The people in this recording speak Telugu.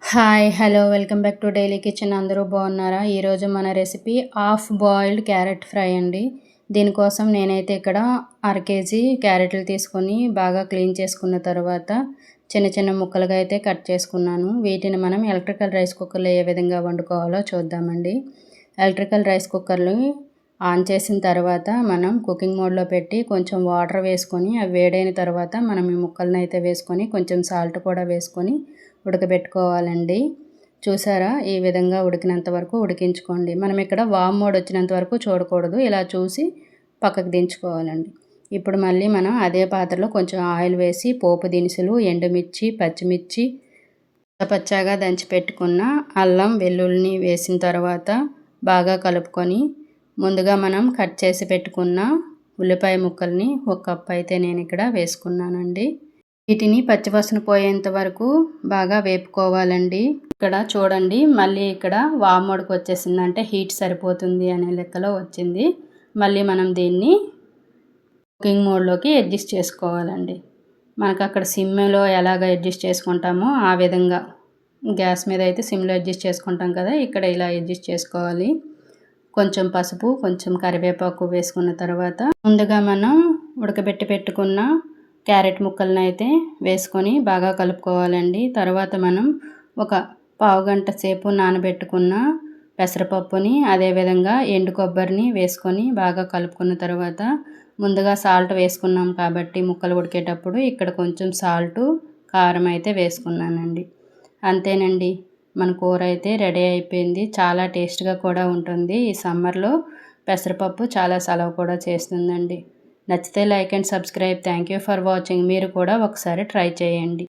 Hello. Welcome back to daily kitchen. అందరూ బాగున్నారా? ఈరోజు మన recipe half boiled carrot fry అండి. దీనికోసం నేనైతే ఇక్కడ కేజీ క్యారెట్లు తీసుకొని బాగా క్లీన్ చేసుకున్న తర్వాత చిన్న చిన్న ముక్కలుగా అయితే కట్ చేసుకున్నాను. వీటిని మనం ఎలక్ట్రికల్ రైస్ కుక్కర్లో ఏ విధంగా వండుకోవాలో చూద్దామండి. ఎలక్ట్రికల్ రైస్ కుక్కర్ని ఆన్ చేసిన తర్వాత మనం కుకింగ్ మోడ్లో పెట్టి కొంచెం వాటర్ వేసుకొని అవి వేడైన తర్వాత మనం ఈ ముక్కలను అయితే వేసుకొని కొంచెం సాల్ట్ కూడా వేసుకొని ఉడకబెట్టుకోవాలండి. చూసారా, ఈ విధంగా ఉడికినంత వరకు ఉడికించుకోండి. మనం ఇక్కడ వామ్ మోడ్ వచ్చినంత వరకు చూడకూడదు, ఇలా చూసి పక్కకు దించుకోవాలండి. ఇప్పుడు మళ్ళీ మనం అదే పాత్రలో కొంచెం ఆయిల్ వేసి పోపు దినుసులు, ఎండుమిర్చి, పచ్చిమిర్చి, పచ్చాగా దంచి పెట్టుకున్న అల్లం వెల్లుల్లిని వేసిన తర్వాత బాగా కలుపుకొని ముందుగా మనం కట్ చేసి పెట్టుకున్న ఉల్లిపాయ ముక్కల్ని ఒక కప్ అయితే నేను ఇక్కడ వేసుకున్నానండి. వీటిని పచ్చివాసన పోయేంత వరకు బాగా వేపుకోవాలండి. ఇక్కడ చూడండి, మళ్ళీ ఇక్కడ వామ్ మోడ్కి వచ్చేసింది, అంటే హీట్ సరిపోతుంది అనే లెక్కలో వచ్చింది. మళ్ళీ మనం దీన్ని కుకింగ్ మోడ్లోకి అడ్జస్ట్ చేసుకోవాలండి. మనకు అక్కడ సిమ్లో ఎలాగ అడ్జస్ట్ చేసుకుంటామో ఆ విధంగా గ్యాస్ మీద అయితే సిమ్లో అడ్జస్ట్ చేసుకుంటాం కదా, ఇక్కడ ఇలా అడ్జస్ట్ చేసుకోవాలి. కొంచెం పసుపు, కొంచెం కరివేపాకు వేసుకున్న తర్వాత ముందుగా మనం ఉడకబెట్టి పెట్టుకున్న క్యారెట్ ముక్కలను అయితే వేసుకొని బాగా కలుపుకోవాలండి. తర్వాత మనం ఒక పావుగంట సేపు నానబెట్టుకున్న పెసరపప్పుని, అదేవిధంగా ఎండు కొబ్బరిని వేసుకొని బాగా కలుపుకున్న తర్వాత ముందుగా సాల్ట్ వేసుకున్నాం కాబట్టి ముక్కలు ఉడికేటప్పుడు ఇక్కడ కొంచెం సాల్టు, కారం అయితే వేసుకున్నానండి. అంతేనండి, మన కూర అయితే రెడీ అయిపోయింది. చాలా టేస్ట్గా కూడా ఉంటుంది. ఈ సమ్మర్లో పెసరపప్పు చాలా సలవ కూడా చేస్తుందండి. నచ్చితే like and subscribe. Thank you for watching. మీరు కూడా ఒకసారి ట్రై చేయండి.